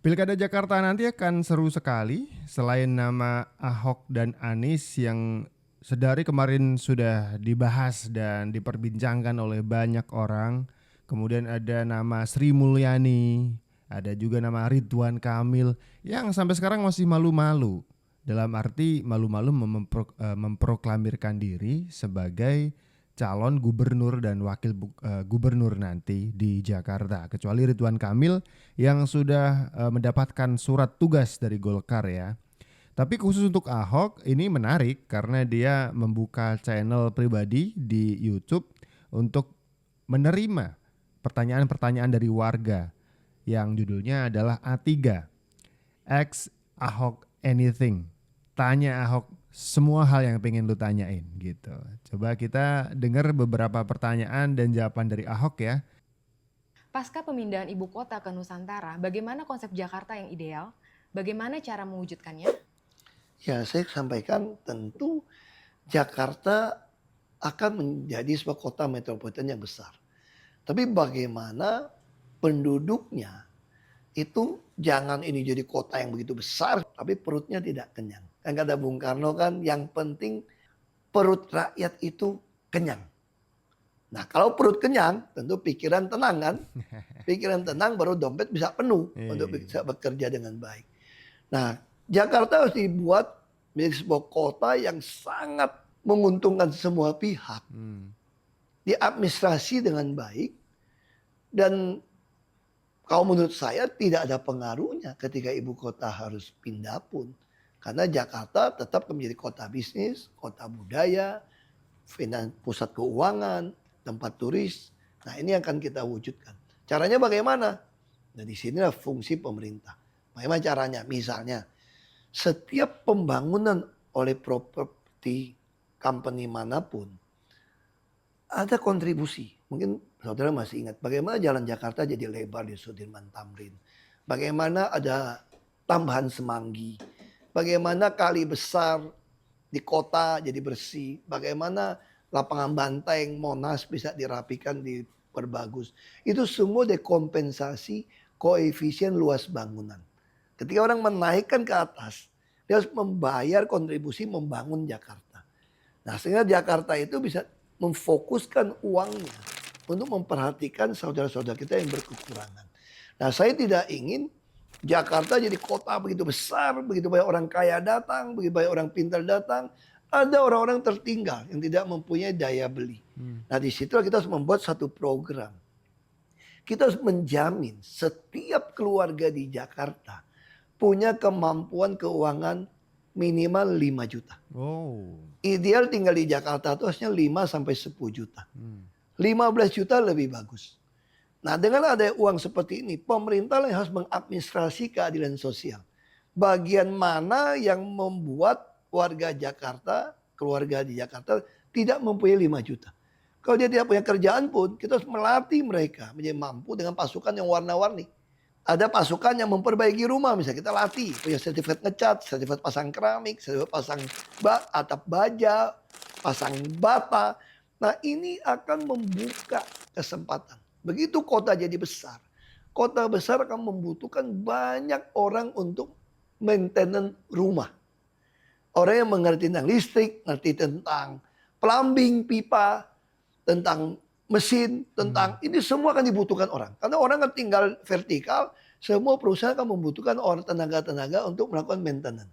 Pilkada Jakarta nanti akan seru sekali. Selain nama Ahok dan Anies yang sedari kemarin sudah dibahas dan diperbincangkan oleh banyak orang. Kemudian ada nama Sri Mulyani, ada juga nama Ridwan Kamil yang sampai sekarang masih malu-malu. Dalam arti malu-malu memproklamirkan diri sebagai calon gubernur dan wakil gubernur nanti di Jakarta. Kecuali Ridwan Kamil yang sudah mendapatkan surat tugas dari Golkar ya. Tapi khusus untuk Ahok ini menarik karena dia membuka channel pribadi di YouTube untuk menerima pertanyaan-pertanyaan dari warga yang judulnya adalah A3. Ask Ahok anything. Tanya Ahok semua hal yang pengen lu tanyain gitu. Coba kita dengar beberapa pertanyaan dan jawaban dari Ahok ya. Pasca pemindahan ibu kota ke Nusantara, bagaimana konsep Jakarta yang ideal? Bagaimana cara mewujudkannya? Ya, saya sampaikan tentu Jakarta akan menjadi sebuah kota metropolitan yang besar. Tapi bagaimana penduduknya itu jangan ini jadi kota yang begitu besar, tapi perutnya tidak kenyang. Kan kata Bung Karno kan, yang penting perut rakyat itu kenyang. Nah, kalau perut kenyang, tentu pikiran tenang kan. Pikiran tenang baru dompet bisa penuh untuk bisa bekerja dengan baik. Nah, Jakarta harus dibuat menjadi sebuah kota yang sangat menguntungkan semua pihak. Diadministrasi dengan baik. Dan kalau menurut saya tidak ada pengaruhnya ketika ibu kota harus pindah pun. Karena Jakarta tetap menjadi kota bisnis, kota budaya, pusat keuangan, tempat turis. Nah, ini akan kita wujudkan. Caranya bagaimana? Nah, di sinilah fungsi pemerintah. Bagaimana caranya? Misalnya, setiap pembangunan oleh properti company manapun ada kontribusi. Mungkin saudara masih ingat bagaimana jalan Jakarta jadi lebar di Sudirman Tamrin. Bagaimana ada tambahan semanggi. Bagaimana kali besar di kota jadi bersih. Bagaimana lapangan banteng Monas bisa dirapikan, diperbagus. Itu semua dekompensasi koefisien luas bangunan. Ketika orang menaikkan ke atas, dia harus membayar kontribusi membangun Jakarta. Nah, sehingga Jakarta itu bisa memfokuskan uangnya untuk memperhatikan saudara-saudara kita yang berkekurangan. Nah, saya tidak ingin Jakarta jadi kota begitu besar, begitu banyak orang kaya datang, begitu banyak orang pintar datang. Ada orang-orang tertinggal yang tidak mempunyai daya beli. Nah, di situ kita harus membuat satu program. Kita harus menjamin setiap keluarga di Jakarta punya kemampuan keuangan minimal 5 juta. Oh. Ideal tinggal di Jakarta itu harusnya 5 sampai 10 juta. 15 juta lebih bagus. Nah, dengan ada uang seperti ini, pemerintah harus mengadministrasi keadilan sosial. Bagian mana yang membuat warga Jakarta, keluarga di Jakarta tidak mempunyai 5 juta. Kalau dia tidak punya kerjaan pun, kita harus melatih mereka menjadi mampu dengan pasukan yang warna-warni. Ada pasukan yang memperbaiki rumah, misalnya kita latih, punya sertifikat ngecat, sertifikat pasang keramik, sertifikat pasang atap baja, pasang bata. Nah, ini akan membuka kesempatan. Begitu kota jadi besar, kota besar akan membutuhkan banyak orang untuk maintenance rumah. Orang yang mengerti tentang listrik, ngerti tentang plumbing, pipa, tentang mesin, tentang ini semua akan dibutuhkan orang. Karena orang kan tinggal vertikal, semua perusahaan akan membutuhkan orang tenaga-tenaga untuk melakukan maintenance.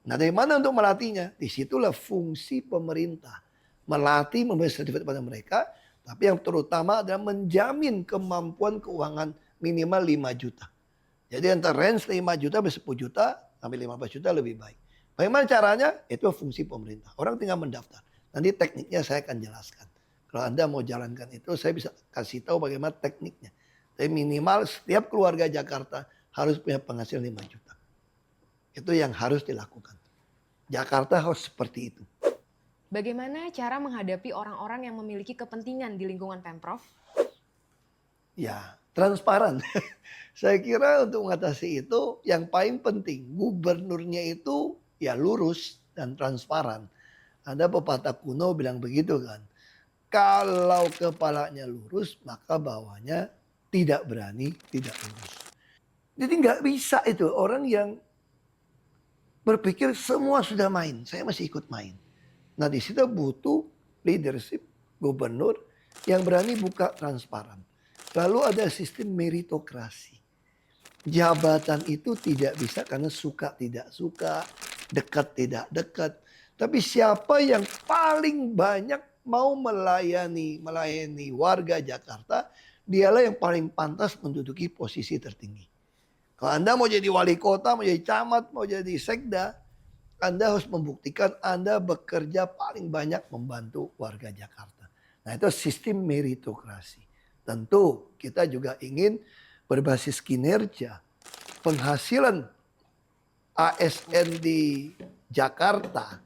Nah, dari mana untuk melatihnya? Disitulah fungsi pemerintah. Melatih, memberi sertifikat pada mereka, tapi yang terutama adalah menjamin kemampuan keuangan minimal 5 juta. Jadi antara range 5 juta sampai 10 juta sampai 15 juta lebih baik. Bagaimana caranya? Itu fungsi pemerintah. Orang tinggal mendaftar. Nanti tekniknya saya akan jelaskan. Kalau Anda mau jalankan itu, saya bisa kasih tahu bagaimana tekniknya. Tapi minimal setiap keluarga Jakarta harus punya penghasilan 5 juta. Itu yang harus dilakukan. Jakarta harus seperti itu. Bagaimana cara menghadapi orang-orang yang memiliki kepentingan di lingkungan Pemprov? Ya, transparan. Saya kira untuk mengatasi itu yang paling penting, gubernurnya itu ya lurus dan transparan. Ada pepatah kuno bilang begitu kan. Kalau kepalanya lurus, maka bawahnya tidak berani, tidak lurus. Jadi nggak bisa itu orang yang berpikir semua sudah main, saya masih ikut main. Nah di situ butuh leadership gubernur yang berani buka transparan. Lalu ada sistem meritokrasi. Jabatan itu tidak bisa karena suka tidak suka, dekat tidak dekat. Tapi siapa yang paling banyak mau melayani warga Jakarta, dialah yang paling pantas menduduki posisi tertinggi. Kalau Anda mau jadi wali kota, mau jadi camat, mau jadi sekda, Anda harus membuktikan Anda bekerja paling banyak membantu warga Jakarta. Nah itu sistem meritokrasi. Tentu kita juga ingin berbasis kinerja. Penghasilan ASN di Jakarta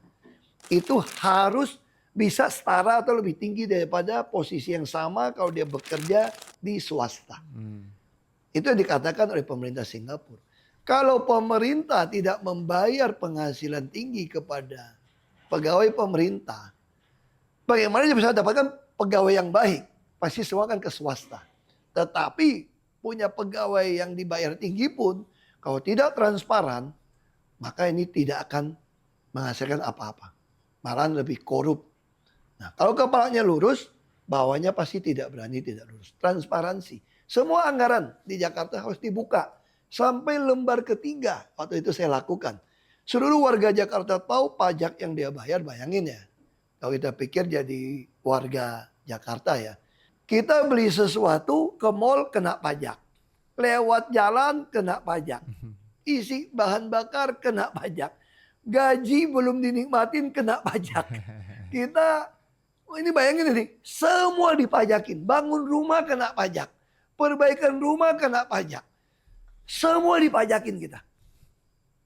itu harus bisa setara atau lebih tinggi daripada posisi yang sama kalau dia bekerja di swasta. Itu yang dikatakan oleh pemerintah Singapura. Kalau pemerintah tidak membayar penghasilan tinggi kepada pegawai pemerintah, bagaimana dia bisa dapatkan pegawai yang baik? Pasti semua kan ke swasta. Tetapi punya pegawai yang dibayar tinggi pun, kalau tidak transparan, maka ini tidak akan menghasilkan apa-apa. Malahan lebih korup. Nah, kalau kepalanya lurus, bawahnya pasti tidak berani, tidak lurus. Transparansi. Semua anggaran di Jakarta harus dibuka. Sampai lembar ketiga, waktu itu saya lakukan. Seluruh warga Jakarta tahu pajak yang dia bayar, bayangin ya. Kalau kita pikir jadi warga Jakarta ya. Kita beli sesuatu ke mall kena pajak. Lewat jalan kena pajak. Isi bahan bakar kena pajak. Gaji belum dinikmatin kena pajak. Kita, ini bayangin ini, semua dipajakin. Bangun rumah kena pajak. Perbaikan rumah kena pajak. Semua dipajakin kita.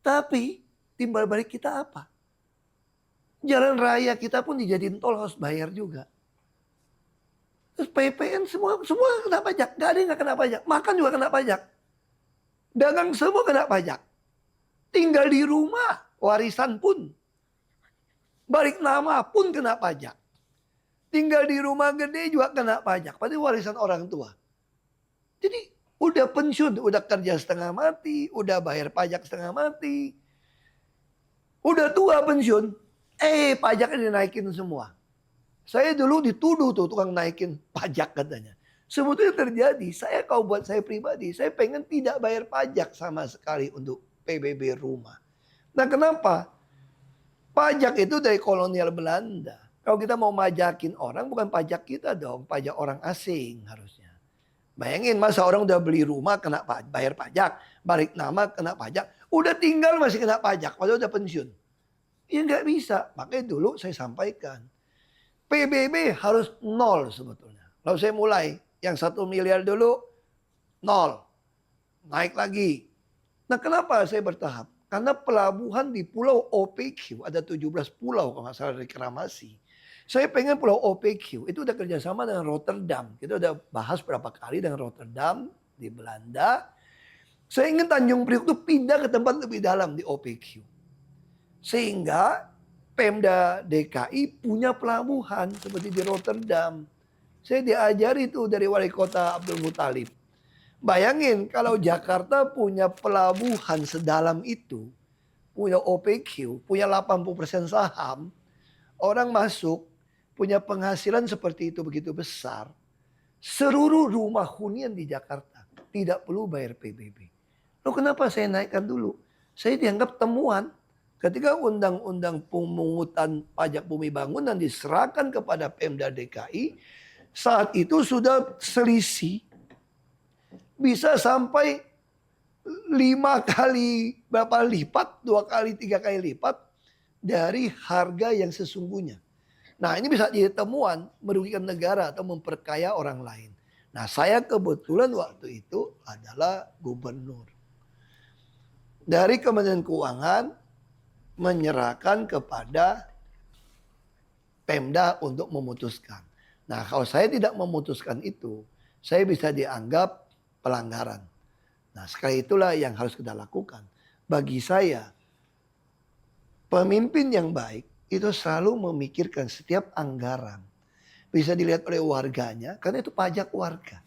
Tapi timbal balik kita apa? Jalan raya kita pun dijadiin tol harus bayar juga. Terus PPN semua kena pajak. Gak ada yang gak kena pajak. Makan juga kena pajak. Dagang semua kena pajak. Tinggal di rumah, warisan pun. Balik nama pun kena pajak. Tinggal di rumah gede juga kena pajak. Padahal warisan orang tua. Jadi udah pensiun, udah kerja setengah mati, udah bayar pajak setengah mati. Udah tua pensiun, pajaknya dinaikin semua. Saya dulu dituduh tuh tukang naikin pajak katanya. Sebetulnya terjadi, kalau buat saya pribadi, saya pengen tidak bayar pajak sama sekali untuk PBB rumah. Nah kenapa? Pajak itu dari kolonial Belanda. Kalau kita mau majakin orang, bukan pajak kita dong, pajak orang asing harusnya. Bayangin masa orang udah beli rumah kena bayar pajak, balik nama kena pajak, udah tinggal masih kena pajak, padahal udah pensiun. Ya nggak bisa, makanya dulu saya sampaikan. PBB harus nol sebetulnya. Lalu saya mulai, yang 1 miliar dulu, nol. Naik lagi. Nah kenapa saya bertahap? Karena pelabuhan di pulau OPQ, ada 17 pulau kalau nggak salah reklamasi. Saya pengen pulau OPQ, itu udah kerjasama dengan Rotterdam. Kita udah bahas berapa kali dengan Rotterdam di Belanda. Saya ingin Tanjung Priok itu pindah ke tempat lebih dalam di OPQ. Sehingga Pemda DKI punya pelabuhan seperti di Rotterdam. Saya diajari itu dari wali kota Abdul Muthalib. Bayangin kalau Jakarta punya pelabuhan sedalam itu, punya OPQ, punya 80% saham, orang masuk, punya penghasilan seperti itu begitu besar. Seluruh rumah hunian di Jakarta tidak perlu bayar PBB. Loh kenapa saya naikkan dulu? Saya dianggap temuan. Ketika undang-undang pemungutan pajak bumi bangunan diserahkan kepada Pemda DKI, saat itu sudah selisih bisa sampai 5 kali berapa lipat, 2 kali, 3 kali lipat dari harga yang sesungguhnya. Nah ini bisa jadi temuan merugikan negara atau memperkaya orang lain. Nah saya kebetulan waktu itu adalah gubernur. Dari Kementerian Keuangan menyerahkan kepada Pemda untuk memutuskan. Nah kalau saya tidak memutuskan itu, saya bisa dianggap pelanggaran. Nah sekali itulah yang harus kita lakukan. Bagi saya, pemimpin yang baik itu selalu memikirkan setiap anggaran. Bisa dilihat oleh warganya, karena itu pajak warga.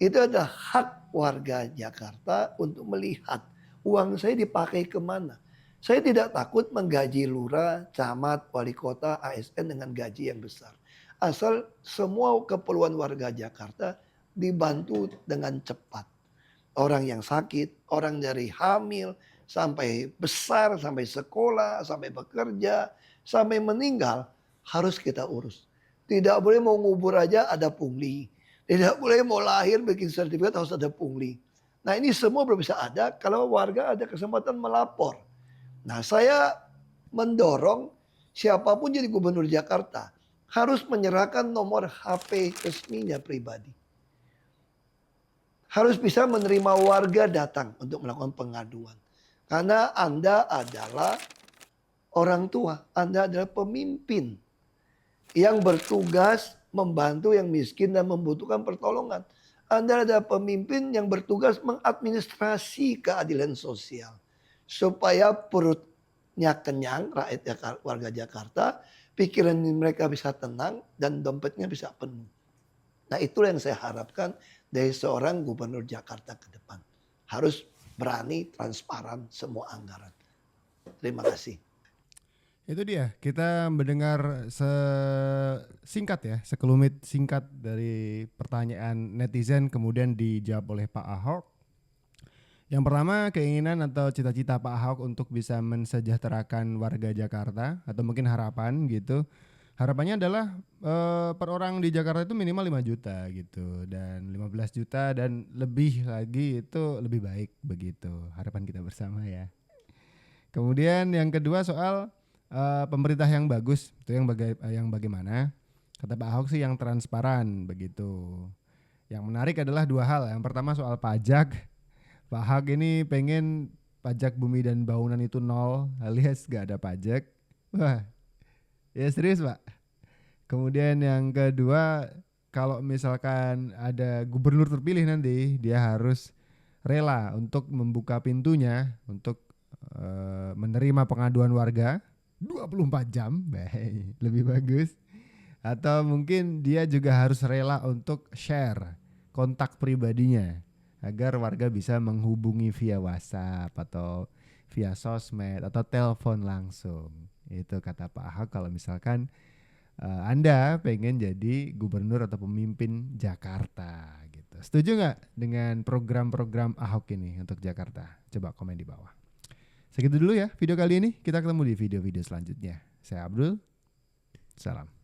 Itu adalah hak warga Jakarta untuk melihat uang saya dipakai kemana. Saya tidak takut menggaji lurah, camat, wali kota, ASN dengan gaji yang besar. Asal semua keperluan warga Jakarta dibantu dengan cepat. Orang yang sakit, orang dari hamil, sampai besar, sampai sekolah, sampai bekerja, sampai meninggal, harus kita urus. Tidak boleh mau ngubur aja ada pungli. Tidak boleh mau lahir bikin sertifikat harus ada pungli. Nah ini semua belum bisa ada kalau warga ada kesempatan melapor. Nah saya mendorong siapapun jadi gubernur Jakarta harus menyerahkan nomor HP resminya pribadi. Harus bisa menerima warga datang untuk melakukan pengaduan. Karena Anda adalah orang tua, Anda adalah pemimpin yang bertugas membantu yang miskin dan membutuhkan pertolongan. Anda adalah pemimpin yang bertugas mengadministrasi keadilan sosial. Supaya perutnya kenyang, rakyat warga Jakarta, pikiran mereka bisa tenang dan dompetnya bisa penuh. Nah itulah yang saya harapkan dari seorang gubernur Jakarta ke depan. Harus berani, transparan semua anggaran. Terima kasih. Itu dia, kita mendengar sekelumit singkat dari pertanyaan netizen kemudian dijawab oleh Pak Ahok. Yang pertama, keinginan atau cita-cita Pak Ahok untuk bisa mensejahterakan warga Jakarta atau mungkin harapan gitu. Harapannya adalah per orang di Jakarta itu minimal 5 juta gitu, dan 15 juta dan lebih lagi itu lebih baik begitu. Harapan kita bersama ya. Kemudian yang kedua soal pemerintah yang bagus, itu yang bagaimana? Kata Pak Ahok sih yang transparan begitu. Yang menarik adalah dua hal. Yang pertama soal pajak. Pak Ahok ini pengen pajak bumi dan bangunan itu 0 alias gak ada pajak. Wah, ya serius Pak. Kemudian yang kedua, kalau misalkan ada gubernur terpilih nanti, dia harus rela untuk membuka pintunya untuk menerima pengaduan warga 24 jam, lebih bagus. Atau mungkin dia juga harus rela untuk share kontak pribadinya agar warga bisa menghubungi via WhatsApp atau via sosmed atau telepon langsung. Itu kata Pak Ahok kalau misalkan Anda pengen jadi gubernur atau pemimpin Jakarta gitu. Setuju nggak dengan program-program Ahok ini untuk Jakarta? Coba komen di bawah. Segitu dulu ya video kali ini. Kita ketemu di video-video selanjutnya. Saya Abdul. Salam.